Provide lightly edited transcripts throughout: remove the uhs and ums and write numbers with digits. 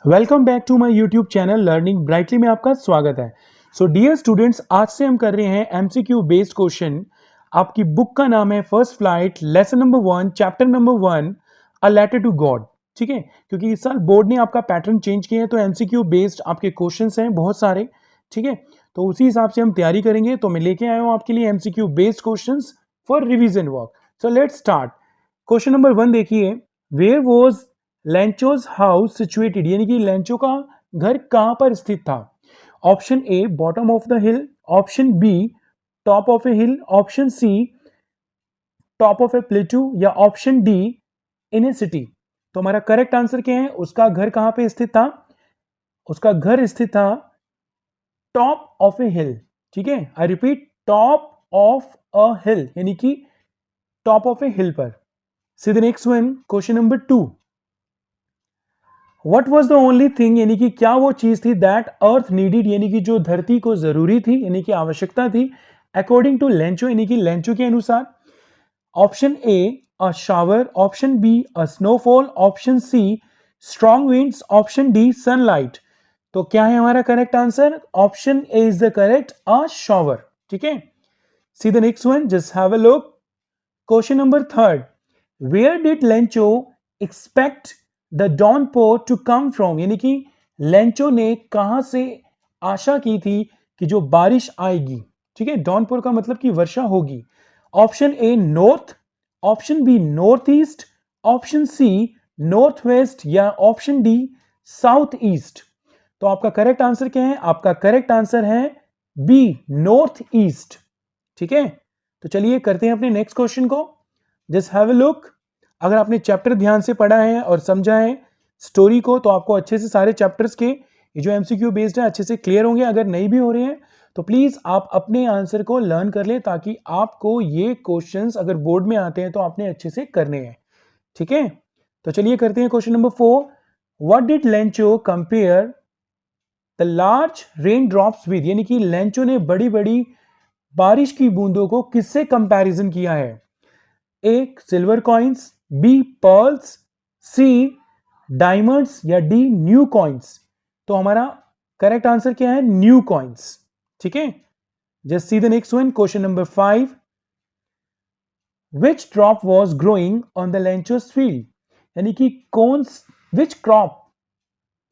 Welcome back to my YouTube channel Learning Brightly में आपका स्वागत है। सो डियर स्टूडेंट्स, आज से हम कर रहे हैं एमसीक्यू बेस्ड क्वेश्चन। आपकी बुक का नाम है First Flight, lesson number 1, chapter number 1, a letter to God. ठीक है, क्योंकि इस साल बोर्ड ने आपका पैटर्न चेंज किया है तो एमसीक्यू बेस्ड आपके क्वेश्चंस हैं बहुत सारे। ठीक है, तो उसी हिसाब से हम तैयारी करेंगे। तो मैं लेके आया हूँ आपके लिए MCQ based questions for revision work. So let's start. Question number 1 देखिए, where was Lencho's house situated, यानी कि लेंचो का घर कहां पर स्थित था। Option A bottom of the hill, option B top of a hill, option C top of a plateau, या option D in a city. तो हमारा करेक्ट आंसर क्या है, उसका घर कहां पे स्थित था। उसका घर स्थित था टॉप ऑफ ए हिल। ठीक है, I repeat, top of a hill, यानी कि टॉप ऑफ ए हिल पर। See the next one, question number 2। What was the only thing, यानी कि क्या वो चीज थी दैट अर्थ नीडिड, यानी कि जो धरती को जरूरी थी, यानी कि आवश्यकता थी, अकॉर्डिंग टू लेंचो, यानी कि लेंचो के अनुसार। Option A a shower, option B a snowfall, option C strong winds, option D sunlight. तो क्या है हमारा correct answer? Option A is the correct, a shower. ठीक है, see the next one, just have a look. Question number 3, where did Lencho expect the downpour to come from, यानी कि Lencho ने कहां से आशा की थी कि जो बारिश आएगी। ठीक है, डॉनपोर का मतलब कि वर्षा होगी। Option A north, option B north east, option C north west, या ऑप्शन डी साउथ ईस्ट। तो आपका करेक्ट आंसर क्या है? आपका करेक्ट आंसर है बी नॉर्थ ईस्ट। ठीक है, तो चलिए करते हैं अपने नेक्स्ट क्वेश्चन को। Just have a look. अगर आपने चैप्टर ध्यान से पढ़ा है और समझा है स्टोरी को, तो आपको अच्छे से सारे चैप्टर्स के ये जो एमसीक्यू बेस्ड है अच्छे से क्लियर होंगे। अगर नहीं भी हो रहे हैं तो प्लीज आप अपने आंसर को लर्न कर ले, ताकि आपको ये क्वेश्चंस अगर बोर्ड में आते हैं तो आपने अच्छे से करने हैं। ठीक है, तो चलिए करते हैं question number 4। What did Lencho compare the large rain drops with, यानी कि लेंचो ने बड़ी बड़ी बारिश की बूंदों को किससे कंपैरिजन किया है। A silver coins, B pearls, C diamonds, या डी न्यू कॉइन्स। तो हमारा करेक्ट आंसर क्या है? New coins. ठीक है, just see the next one, question number 5। Which crop was growing on the Lencho's field, यानी कि विच क्रॉप,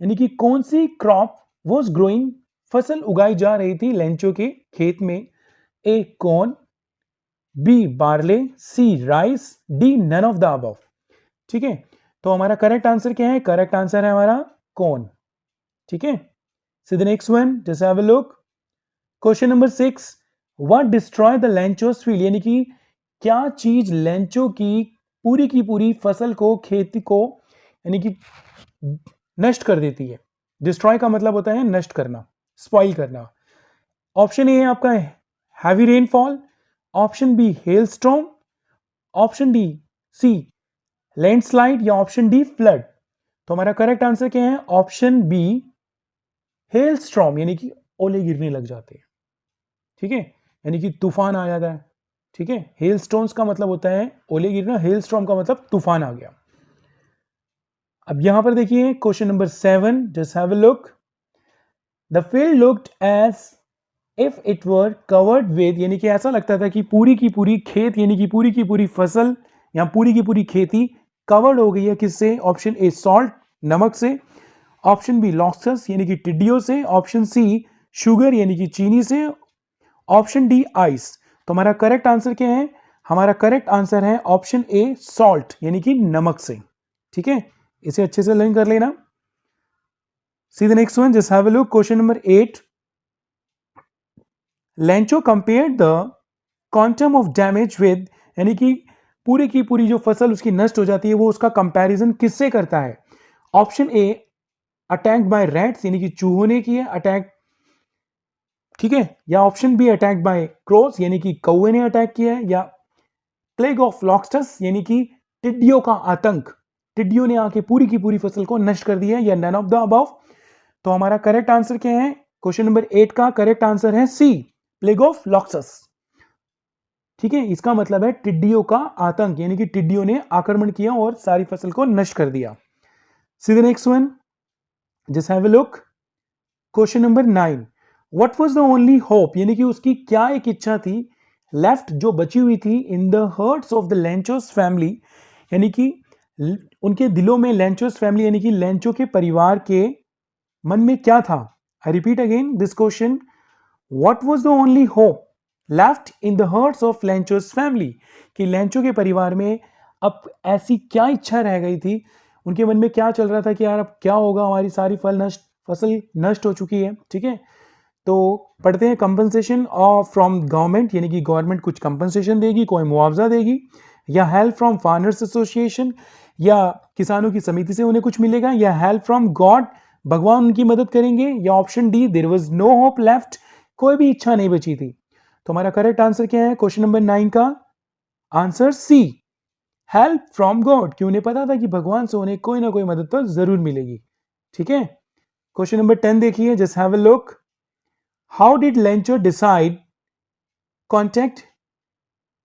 यानी कि कौन सी क्रॉप वॉज ग्रोइंग, फसल उगाई जा रही थी लेंचो के खेत में। A corn, B barley, C rice, D none of the above. ठीक है, तो हमारा करेक्ट आंसर क्या है? करेक्ट आंसर है हमारा कॉर्न। ठीक है, see the next one, just have a look. Question number 6, what destroy the Lencho's field, यानी कि क्या चीज लेंचो की पूरी फसल को, खेती को, यानी कि नष्ट कर देती है। डिस्ट्रॉय का मतलब होता है नष्ट करना, स्पॉइल करना। ऑप्शन ए है आपका heavy rainfall, option B hail storm, option D C landslide, या ऑप्शन डी फ्लड। तो हमारा करेक्ट आंसर क्या है? ऑप्शन बी हेल स्टॉर्म, यानी कि ओले गिरने लग जाते हैं। ठीक है, यानी कि तूफान आ जाता है। ठीक है, हेल स्टोन्स का मतलब होता है ओले गिरना, हेल स्टॉर्म का मतलब तूफान आ गया। अब यहां पर देखिए question number 7, just have a look. The field looked as if it were covered with, यानी कि ऐसा लगता था कि पूरी की पूरी खेत, यानी कि पूरी की पूरी फसल या पूरी की पूरी खेती कवर्ड हो गई है किससे? ऑप्शन ए सॉल्ट, नमक से, ऑप्शन बी लॉक्सस, यानी कि टिड्डियों से, ऑप्शन सी शुगर, यानी कि चीनी से, ऑप्शन डी आइस। तो हमारा करेक्ट आंसर क्या है? हमारा करेक्ट आंसर है ऑप्शन ए सॉल्ट, यानी कि नमक से। ठीक है, इसे अच्छे से लर्न कर लेना। सी the next one, just have a look. Question number 8, Lencho compared the quantum of damage with, यानी कि पूरी की पूरी जो फसल उसकी नष्ट हो जाती है वो उसका कंपैरिजन किससे करता है। Option A attack by rats, यानी कि चूहों ने किया अटैक। ठीक है, या option B attack by cross, यानी कि कौवे ने अटैक किया है, या प्लेग ऑफ लॉक्स्टस, यानी कि टिड्डियों का आतंक, टिड्डियों ने आके पूरी की पूरी फसल को नष्ट कर दिया, या नन ऑफ द अबव। तो हमारा करेक्ट आंसर क्या है? क्वेश्चन नंबर 8 का करेक्ट आंसर है सी प्लेग ऑफ लॉक्सस। ठीक है, इसका मतलब है टिड्डियों का आतंक, यानी कि टिड्डियों ने आक्रमण किया और सारी फसल को नष्ट कर दिया। सी the next one, just have a look. Question number 9, what was the only hope, यानी कि उसकी क्या एक इच्छा थी लेफ्ट, जो बची हुई थी, in the hearts of the Lencho's family, यानी कि उनके दिलों में, लेंचोस फैमिली यानी कि लेंचो के परिवार के मन में क्या था। I repeat again this question, what was the only hope left in the hearts of Lencho's family, कि लेंचो के परिवार में अब ऐसी क्या इच्छा रह गई थी, उनके मन में क्या चल रहा था कि यार अब क्या होगा, हमारी सारी फसल नष्ट हो चुकी है। ठीक है, तो पढ़ते हैं कंपनसेशन ऑफ फ्रॉम गवर्नमेंट, यानी कि गवर्नमेंट कुछ कंपनसेशन देगी, कोई मुआवजा देगी, या हेल्प फ्रॉम फार्मर्स एसोसिएशन, या किसानों की समिति से उन्हें कुछ मिलेगा, या हेल्प फ्रॉम गॉड, भगवान उनकी मदद करेंगे, या option D there was no hope left, कोई भी इच्छा नहीं बची थी। तो हमारा करेक्ट आंसर क्या है क्वेश्चन नंबर 9 का? Answer C, help from God, कि उन्हें पता था कि भगवान से उन्हें कोई ना कोई मदद तो जरूर मिलेगी। ठीक है, क्वेश्चन नंबर 10 देखिए, just have a look. How did Lencho decide contact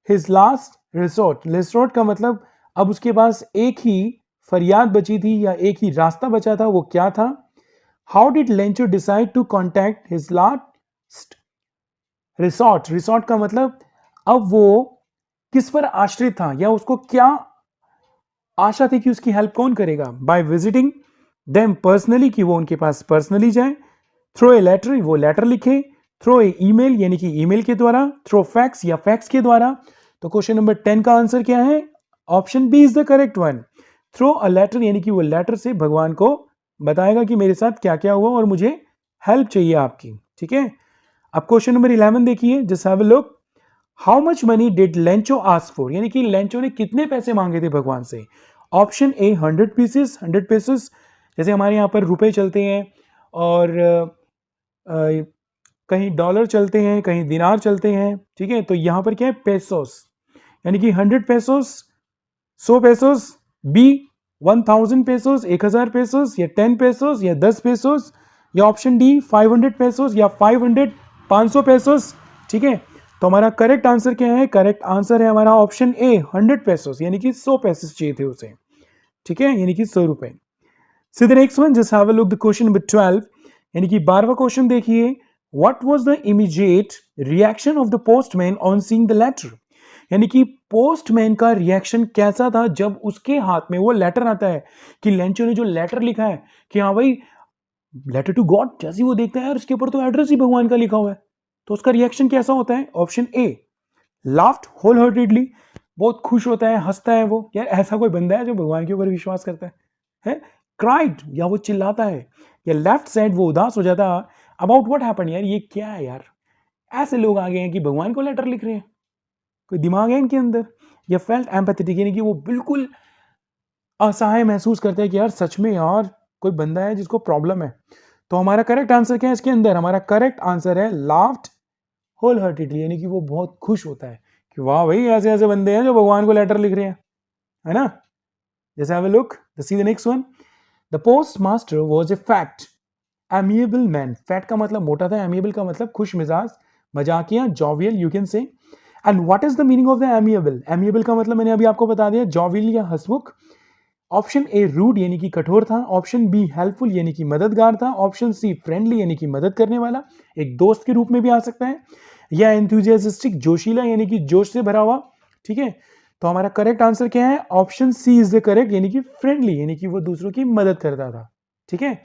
his last resort, resort का मतलब अब उसके पास एक ही फरियाद बची थी या एक ही रास्ता बचा था, वो क्या था? How did Lencho decide to contact his last resort, resort का मतलब अब वो किस पर आश्रित था, या उसको क्या आशा थी कि उसकी हेल्प कौन करेगा? बाय विजिटिंग देम पर्सनली, कि वो उनके पास पर्सनली जाए, थ्रो ए लेटर, वो लेटर लिखे, थ्रो ए ईमेल, यानी कि ईमेल के द्वारा, थ्रो फैक्स, या फैक्स के द्वारा। तो क्वेश्चन नंबर 10 का आंसर क्या है? Option B is the correct one, throw a letter, यानी कि वो लेटर से भगवान को बताएगा कि मेरे साथ क्या क्या हुआ और मुझे हेल्प चाहिए आपकी। ठीक है, अब क्वेश्चन नंबर 11 देखिए, just have a look. How much money did Lencho ask for, यानी कि लेंचो ने कितने पैसे मांगे थे भगवान से? ऑप्शन ए 100 पीसेस, 100 पेसेस, जैसे हमारे यहाँ पर रुपए चलते हैं, और कहीं डॉलर चलते हैं, कहीं दिनार चलते हैं। ठीक है, तो यहाँ पर क्या है? पेसोस, यानी कि 100 pesos, 100 pesos, B 1000 pesos, 1000 pesos, या 10 पेसोस, या 10 पेसोस, या ऑप्शन डी 500 पेसोस, या 500 पेसोस। ठीक है, तो हमारा करेक्ट आंसर क्या है? करेक्ट आंसर है हमारा ऑप्शन ए 100 पेसोस, यानी कि 100 पेसेस चाहिए थे उसे। ठीक है, यानी कि 100 रुपए। See the next one, just have a look the question number 12, यानी कि 12वां क्वेश्चन देखिए। What was the immediate reaction of the postman on seeing the letter, यानी कि पोस्टमैन का रिएक्शन कैसा था जब उसके हाथ में वो लेटर आता है, कि लेंचो ने जो लेटर लिखा है कि हाँ भाई लेटर टू गॉड, जैसे वो देखता है यार उसके ऊपर तो एड्रेस ही भगवान का लिखा हुआ है, तो उसका रिएक्शन कैसा होता है? Option A, laughed whole heartedly, बहुत खुश होता है, हंसता है वो, यार ऐसा कोई बंदा है जो भगवान के ऊपर विश्वास करता है? क्राइड, या वो चिल्लाता है, या लेफ्ट साइड वो उदास हो जाता अबाउट व्हाट हैपेंड, यार ये क्या है यार, ऐसे लोग आ गए हैं कि भगवान को लेटर लिख रहे हैं, कोई दिमाग है इनके अंदर? या फेल्ट एम्पैथेटिक, यानी कि वो बिल्कुल असहाय महसूस करते हैं कि यार सच में यार कोई बंदा है जिसको प्रॉब्लम है। तो हमारा करेक्ट आंसर क्या है इसके अंदर? हमारा करेक्ट आंसर है लाफ्ड होल हार्टेडली, यानी कि वो बहुत खुश होता है कि वाह भाई ऐसे ऐसे बंदे हैं जो भगवान को लेटर लिख रहे हैं, है ना? जैसे have a look, C the next one. The post master was a fact amiable man, fat का मतलब मोटा था, एमिएबल का मतलब खुश मिजाज, मजाकिया, jovial you can say. And what is the meaning of the amiable? Amiable का मतलब मैंने अभी आपको बता दिया, जॉवियल या हंसमुख। ऑप्शन ए रूड, यानी कि कठोर था, ऑप्शन बी हेल्पफुल, यानी कि मददगार था, ऑप्शन सी फ्रेंडली, यानी कि मदद करने वाला, एक दोस्त के रूप में भी आ सकता है, या एंथुजियास्टिक, जोशीला, यानी कि जोश से भरा हुआ। ठीक है, तो हमारा करेक्ट आंसर क्या है? Option C is the correct, यानी कि फ्रेंडली, यानी कि वो दूसरों की मदद करता था। ठीक है,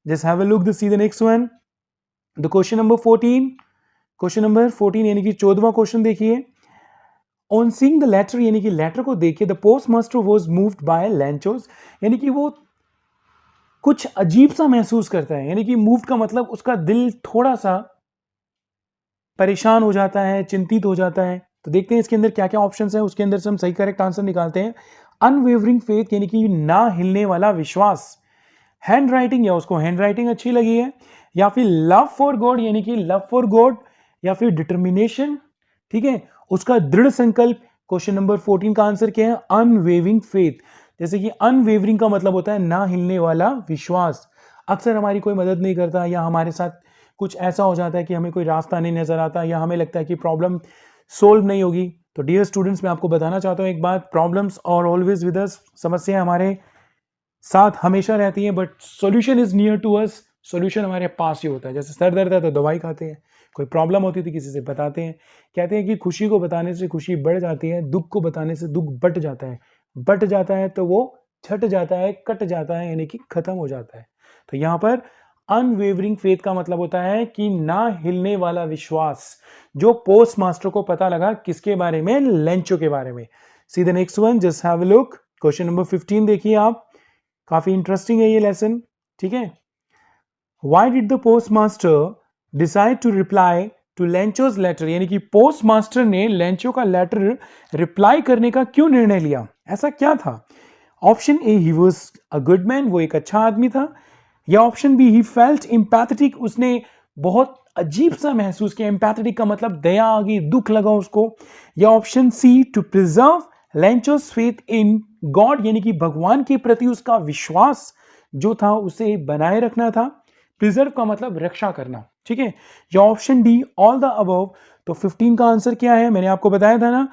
just have a look the see the next one, the question number 14। Question number 14 यानी कि 14वां क्वेश्चन देखिए। ऑन सीइंग द लेटर, यानी कि लेटर को देखिए, the post master was moved by Lencho's, यानी कि वो कुछ अजीब सा महसूस करता है, यानी कि मूव्ड का मतलब उसका दिल थोड़ा सा परेशान हो जाता है, चिंतित हो जाता है। तो देखते हैं इसके अंदर क्या क्या ऑप्शंस हैं, उसके अंदर से हम सही करेक्ट आंसर निकालते हैं। अनवेवरिंग फेथ, यानी कि ना हिलने वाला विश्वास, हैंड राइटिंग, या उसको हैंड राइटिंग अच्छी लगी है, या फिर लव फॉर गॉड, यानी कि लव फॉर गॉड, या फिर डिटर्मिनेशन। ठीक है, उसका दृढ़ संकल्प। क्वेश्चन नंबर 14 का आंसर क्या है? अनवेवरिंग फेथ, जैसे कि अनवेवरिंग का मतलब होता है ना हिलने वाला विश्वास। अक्सर हमारी कोई मदद नहीं करता, या हमारे साथ कुछ ऐसा हो जाता है कि हमें कोई रास्ता नहीं नजर आता, या हमें लगता है कि प्रॉब्लम सोल्व नहीं होगी। तो डियर स्टूडेंट्स, मैं आपको बताना चाहता हूँ एक बात, प्रॉब्लम्स और ऑलवेज विद अस, समस्या हमारे साथ हमेशा रहती हैं, but solution is near to us, solution हमारे पास ही होता है। जैसे सर दर्द है तो दवाई खाते हैं, कोई प्रॉब्लम होती है तो किसी से बताते हैं। कहते हैं कि खुशी को बताने से खुशी बढ़ जाती है, दुख को बताने से दुख बट जाता है। बट जाता है तो वो छट जाता है, कट जाता है, यानी कि खत्म हो जाता है। तो यहाँ पर अनवेवरिंग फेथ का मतलब होता है कि ना हिलने वाला विश्वास, जो पोस्ट मास्टर को पता लगा किसके बारे में, लेंचो के बारे में। सी the next one, just have a look. Question number 15 देखिए आप, काफी इंटरेस्टिंग है ये लेसन, ठीक है। Why did the postmaster decide to reply to Lencho's letter, यानी कि पोस्ट मास्टर ने लेंचो का लेटर रिप्लाई करने का क्यों निर्णय लिया, ऐसा क्या था? Option A, he was a good man, वो एक अच्छा आदमी था। या option B, he felt empathetic, उसने बहुत अजीब सा महसूस किया। इम्पैथेटिक का मतलब दया आ गई, दुख लगा उसको। या option C, to preserve Lencho's faith in God, यानी कि भगवान के प्रति उसका विश्वास जो था उसे बनाए रखना था। प्रिजर्व का मतलब रक्षा करना, ठीक है। या option D, all the above. तो 15 का आंसर क्या है, मैंने आपको बताया था ना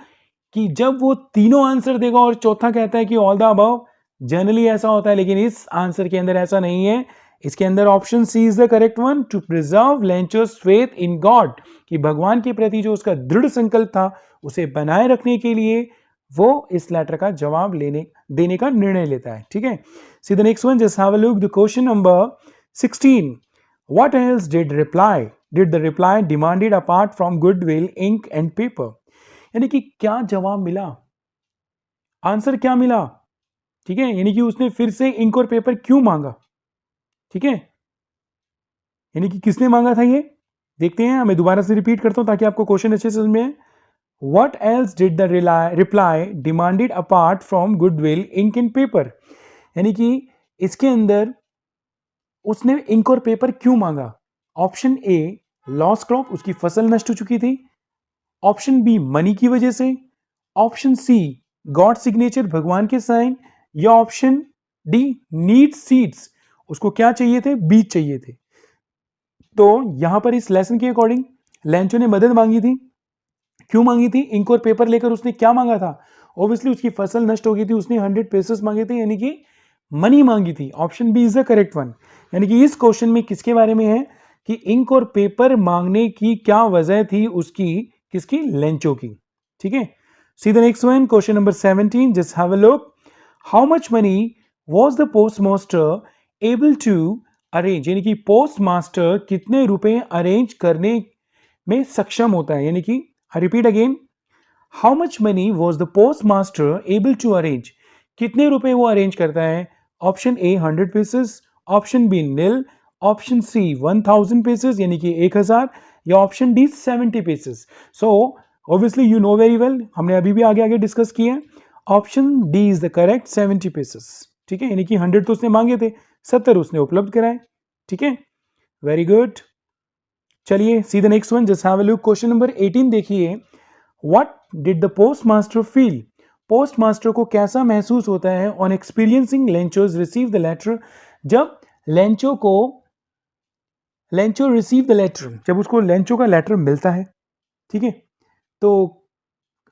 कि जब वो तीनों आंसर देगा और चौथा कहता है कि ऑल द अबव, जनरली ऐसा होता है, लेकिन इस आंसर के अंदर ऐसा नहीं है। इसके अंदर option C is the correct one, to preserve Lencho's faith in God, कि भगवान के प्रति जो उसका दृढ़ संकल्प था उसे बनाए रखने के लिए वो इस लेटर का जवाब देने का निर्णय लेता है, ठीक है। See the next one, just have a look the question number 16. What else did the reply demanded apart from goodwill, ink and paper? यानी कि क्या जवाब मिला, आंसर क्या मिला, ठीक है। यानी कि उसने फिर से इंक और पेपर क्यों मांगा, ठीक है। यानी कि किसने मांगा था ये, देखते हैं। मैं दोबारा से रिपीट करता हूं ताकि आपको क्वेश्चन अच्छे से समझ में आए। What else did the reply demanded apart from goodwill, ink and paper? यानी कि इसके अंदर उसने इंक और पेपर क्यों मांगा? ऑप्शन ए, लॉस क्रॉप, उसकी फसल नष्ट हो चुकी थी। ऑप्शन बी, मनी की वजह से। ऑप्शन सी, गॉड सिग्नेचर, भगवान के साइन। या ऑप्शन डी, नीड सीड्स, उसको क्या चाहिए थे, बीज चाहिए थे। तो यहां पर इस लेसन के अकॉर्डिंग लेंचो ने मदद मांगी थी, क्यों मांगी थी? इंक और पेपर लेकर उसने क्या मांगा था? ऑब्वियसली उसकी फसल नष्ट हो गई थी, उसने 100 पेसेस मांगे थे, यानी कि मनी मांगी थी। Option B is the correct one. यानी कि इस क्वेश्चन में किसके बारे में है कि इंक और पेपर मांगने की क्या वजह थी उसकी, किसकी, लेंचो की, ठीक है। See the next one, question number 17, just have a look. How much money was the post master able to arrange, यानी कि पोस्ट मास्टर कितने रुपए अरेंज करने में सक्षम होता है। यानी कि I repeat again, how much money was the post master able to arrange, कितने रुपए वो अरेंज करता है? Option A 100 pieces, option B nil, option C 1000 pieces यानी कि 1000, या option D 70 pieces. So obviously you know very well, हमने अभी भी आगे आगे डिस्कस किया। Option D is the correct, 70 pieces, ठीक है। यानी कि 100 तो उसने मांगे थे, 70 उसने उपलब्ध कराए, ठीक है। Very good. चलिए see the next one, just have a look. Question number 18 देखिए। What did the post master feel, post master को कैसा महसूस होता है ऑन experiencing Lencho's receive the letter, जब लेंचो रिसीव द लेटर, जब उसको लेंचो का लेटर मिलता है, ठीक है। तो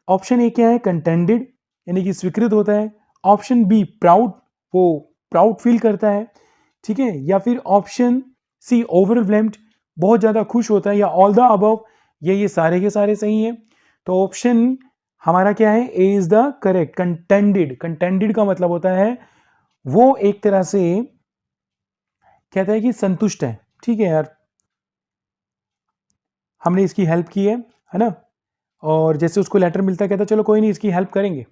ऑप्शन ए क्या है, कंटेंडेड, यानी कि स्वीकृत होता है। ऑप्शन बी, प्राउड, वो प्राउड फील करता है, ठीक है। या फिर ऑप्शन सी, ओवरवेल्म्ड, बहुत ज्यादा खुश होता है। या ऑल द अबव, ये सारे के सारे सही है। तो ऑप्शन हमारा क्या है, A is the correct, contented. Contented का मतलब होता है वो एक तरह से कहता है कि संतुष्ट है, ठीक है यार, हमने इसकी हेल्प की है ना। और जैसे उसको लेटर मिलता है कहता है चलो कोई नहीं इसकी हेल्प करेंगे।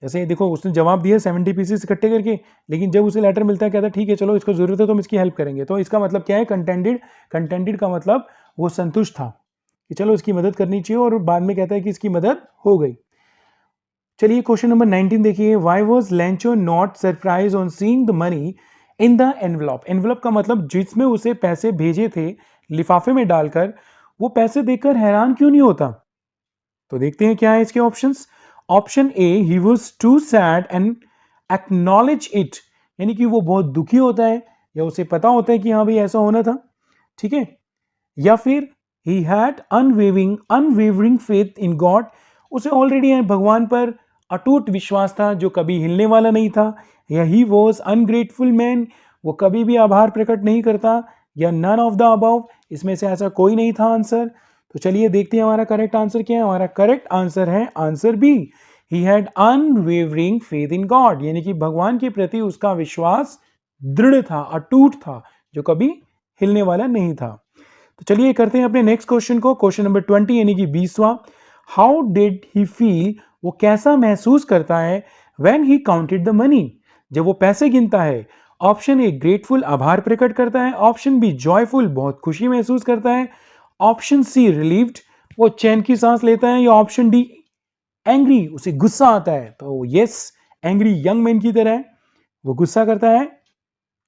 जैसे देखो उसने जवाब दिया 70 पीसेस इकट्ठे करके, लेकिन जब उसे लेटर मिलता है कहता है ठीक है चलो इसको जरूरत है तो हम इसकी हेल्प करेंगे। तो इसका मतलब क्या है, कंटेंटेड। कंटेंटेड का मतलब वो संतुष्ट था कि चलो इसकी मदद करनी चाहिए, और बाद में कहता है कि इसकी मदद हो गई। चलिए क्वेश्चन नंबर 19 देखिए। Why was Lencho not surprise on seeing the money in the envelope, envelope का मतलब जिसमें उसे पैसे भेजे थे लिफाफे में डालकर, वो पैसे देखकर हैरान क्यों नहीं होता? तो देखते हैं क्या है इसके options. Option A, he was too sad and acknowledge it, यानी कि वो बहुत दुखी होता है या उसे पता होता है कि हाँ भाई ऐसा होना था, ठीक है। या फिर ही had unwavering faith in God, उसे ऑलरेडी भगवान पर अटूट विश्वास था जो कभी हिलने वाला नहीं था, या ही वॉज अनग्रेटफुल मैन, वो कभी भी आभार प्रकट नहीं करता, या नन ऑफ द अबव, इसमें से ऐसा कोई नहीं था आंसर। तो चलिए देखते हैं हमारा करेक्ट आंसर क्या है। हमारा करेक्ट आंसर है answer B, he had unwavering faith in God, यानी कि भगवान के प्रति उसका विश्वास दृढ़ था, अटूट था, जो कभी हिलने वाला नहीं था। तो चलिए करते हैं अपने नेक्स्ट क्वेश्चन को, क्वेश्चन नंबर 20 यानी कि 20वां। हाउ डिड ही फील, वो कैसा महसूस करता है, when he counted the money, जब वो पैसे गिनता है। ऑप्शन ए ग्रेटफुल, आभार प्रकट करता है। ऑप्शन बी जॉयफुल, बहुत खुशी महसूस करता है। ऑप्शन सी रिलीव्ड, वो चैन की सांस लेता है। या ऑप्शन डी एंग्री, उसे गुस्सा आता है। तो यस, एंग्री यंग मैन की तरह है, वो गुस्सा करता है,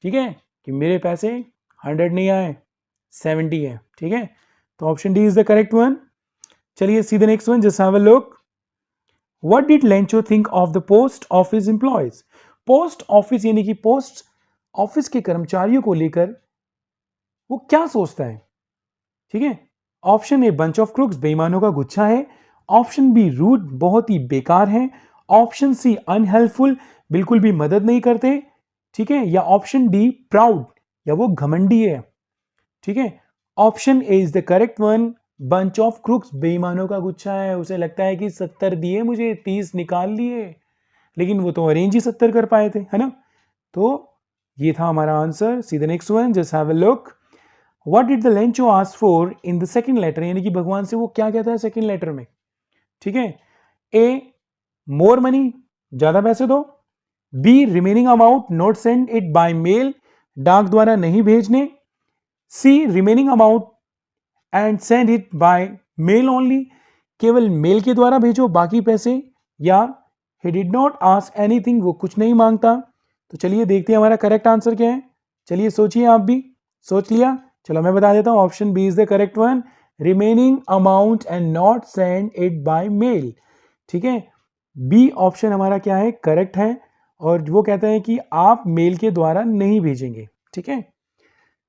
ठीक है, कि मेरे पैसे 100 नहीं आए, 70 है, ठीक है। तो option D is the correct one. चलिए see the next one, just have a look. What did Lencho think of the post office employees, post office यानी कि पोस्ट ऑफिस के कर्मचारियों को लेकर वो क्या सोचता है, ठीक है। Option A bunch of crooks, बेईमानों का गुच्छा है। ऑप्शन बी रूड, बहुत ही बेकार है। ऑप्शन सी अनहेल्पफुल, बिल्कुल भी मदद नहीं करते, ठीक है। या ऑप्शन डी प्राउड, या वो घमंडी है, ठीक है। Option A is the correct one, bunch of crooks, बेईमानों का गुच्छा है, उसे लगता है कि 70 दिए मुझे, 30 निकाल लिए, लेकिन वो तो अरेंज ही 70 कर पाए थे, है ना। तो ये था हमारा answer. See the next one, just have a look. What did the Lencho ask for in the second letter, यानी कि भगवान से वो क्या कहता है सेकंड लेटर में, ठीक है। ए मोर मनी, ज्यादा पैसे दो। B remaining amount not send it by mail, डाक द्वारा नहीं भेजने। C remaining amount and send it by mail only, केवल मेल के द्वारा भेजो बाकी पैसे। या he did not ask anything, वो कुछ नहीं मांगता। तो चलिए देखते हैं हमारा करेक्ट आंसर क्या है। चलिए सोचिए, आप भी सोच लिया, चलो मैं बता देता हूं। Option B is the correct one, remaining amount and not send it by mail, ठीक है। बी ऑप्शन हमारा क्या है, करेक्ट है, और वो कहता है कि आप मेल के द्वारा नहीं भेजेंगे, ठीक है।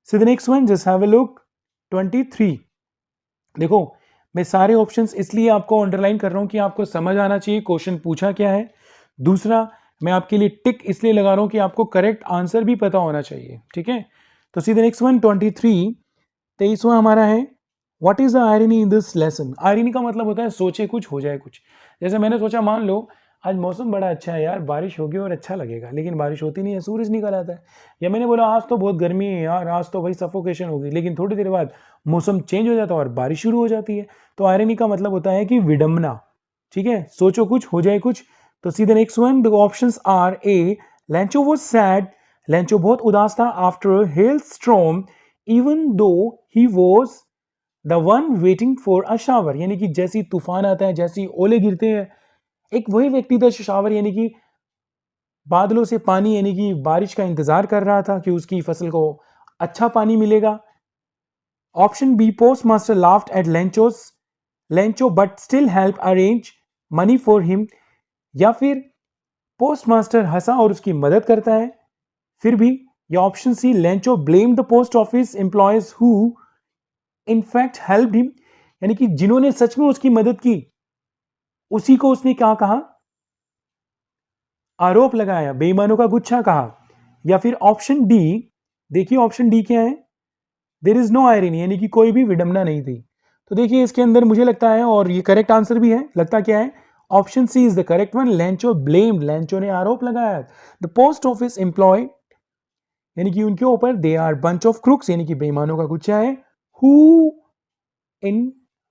So the next one, just have a look. 23, देखो मैं सारे ऑप्शंस इसलिए आपको अंडरलाइन कर रहा हूं कि आपको समझ आना चाहिए क्वेश्चन पूछा क्या है। दूसरा, मैं आपके लिए टिक इसलिए लगा रहा हूं कि आपको करेक्ट आंसर भी पता होना चाहिए, ठीक है। तो सी द नेक्स्ट वन, 23, 23वां हमारा है, what is the irony in this lesson. Irony का मतलब होता है सोचे कुछ हो जाए कुछ। जैसे मैंने सोचा, मान लो आज मौसम बड़ा अच्छा है यार, बारिश होगी और अच्छा लगेगा, लेकिन बारिश होती नहीं है, सूरज निकल आता है। या मैंने बोला आज तो बहुत गर्मी है यार, आज तो भाई सफोकेशन होगी, लेकिन थोड़ी देर बाद मौसम चेंज हो जाता है और बारिश शुरू हो जाती है। तो आयरनी का मतलब होता है कि विडंबना, ठीक है, सोचो कुछ हो जाए कुछ। तो see the next one, the options are A Lencho was sad, Lencho बहुत उदास था, after hail storm even though he was the one waiting for a shower, यानी कि जैसी तूफान आता है, जैसी ओले गिरते हैं, एक वही व्यक्ति था शावर, यानी कि बादलों से पानी, यानी कि बारिश का इंतजार कर रहा था कि उसकी फसल को अच्छा पानी मिलेगा। Option B post master laughed at Lencho but still help arrange money for him, या फिर पोस्ट मास्टर हंसा और उसकी मदद करता है फिर भी। या option C Lencho blame the post office employees who in fact help him, यानी कि जिन्होंने सच में उसकी मदद की उसी को उसने क्या कहा, आरोप लगाया, बेईमानों का गुच्छा कहा। या फिर ऑप्शन डी, देखिए ऑप्शन डी क्या है, देयर इज नो आयरनी, यानी कि कोई भी विडंबना नहीं थी। तो देखिए इसके अंदर मुझे लगता है, और ये करेक्ट आंसर भी है, लगता क्या है, option C is the correct one, Lencho blamed, Lencho ने आरोप लगाया द पोस्ट ऑफिस एम्प्लॉय, यानी कि उनके ऊपर, they are bunch of crooks, यानी कि बेईमानों का गुच्छा है, who in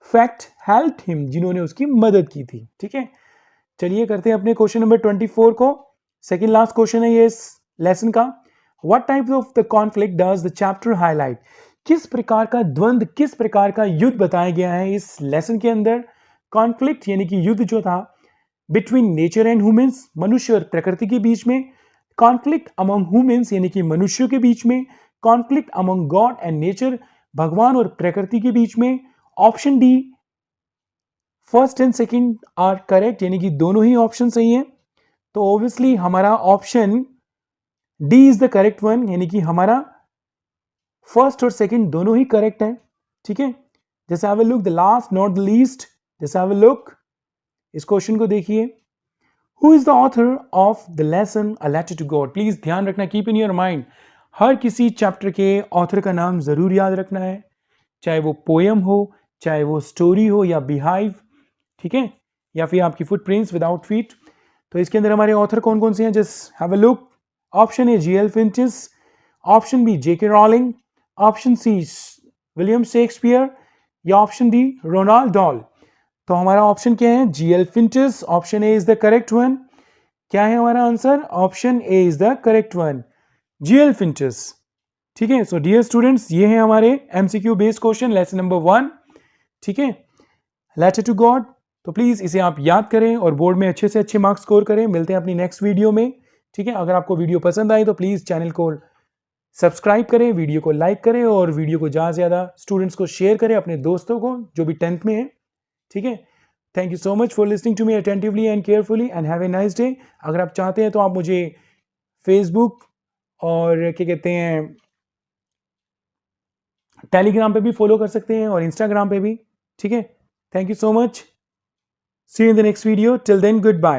fact help him, जिन्होंने उसकी मदद की थी, ठीक है। चलिए करते हैं अपने क्वेश्चन नंबर 24 को, सेकंड लास्ट क्वेश्चन है ये इस लेसन का। What type of the conflict does the chapter highlight, किस प्रकार का द्वंद्व, किस प्रकार का युद्ध बताया गया है इस लेसन के अंदर। कॉन्फ्लिक्ट यानी कि युद्ध जो था बिटवीन नेचर एंड ह्यूमंस, मनुष्य और प्रकृति के बीच में। कॉन्फ्लिक्ट अमंग ह्यूमंस यानी कि मनुष्यों के बीच में। Conflict among God and nature, भगवान और प्रकृति के बीच में। Option D first and second are correct, यानी कि दोनों ही ऑप्शन सही हैं। तो ऑब्वियसली हमारा option D is the correct one, यानी कि हमारा फर्स्ट और सेकंड दोनों ही करेक्ट है, ठीक है। जैसे have a look the last not the least, जैसे हैव अ लुक, इस क्वेश्चन को देखिए। Who is the author of the lesson a letter to God? Please ध्यान रखना, कीप इन योर माइंड, हर किसी चैप्टर के ऑथर का नाम जरूर याद रखना है, चाहे वो पोयम हो, चाहे वो स्टोरी हो या बिहाइव, ठीक है, या फिर आपकी फुटप्रिंट्स विदाउट फीट। तो इसके अंदर हमारे ऑथर कौन कौन से हैं, just have a look. Option A GL Finches, option B JK Rowling, option C William Shakespeare, या ऑप्शन डी रोनाल्ड डॉल। तो हमारा ऑप्शन क्या है, GL Finches, option A is the correct one. क्या है हमारा answer, option A is the correct one, GL Finches. ठीक है, सो डियर स्टूडेंट्स, ये है हमारे MCQ based question lesson number 1, ठीक है, लेटर टू गॉड। तो प्लीज इसे आप याद करें और बोर्ड में अच्छे से अच्छे मार्क्स स्कोर करें। मिलते हैं अपनी नेक्स्ट वीडियो में, ठीक है। अगर आपको वीडियो पसंद आई तो प्लीज चैनल को सब्सक्राइब करें, वीडियो को लाइक करें और वीडियो को ज़्यादा से ज़्यादा स्टूडेंट्स को शेयर करें, अपने दोस्तों को जो भी 10th में है, ठीक है। Thank you so much for listening to me attentively and carefully and have a nice day. अगर आप चाहते हैं तो आप मुझे फेसबुक और क्या कहते हैं टेलीग्राम पे भी फॉलो कर सकते हैं और इंस्टाग्राम पे भी, ठीक है। Thank you so much, see you in the next video, till then good bye.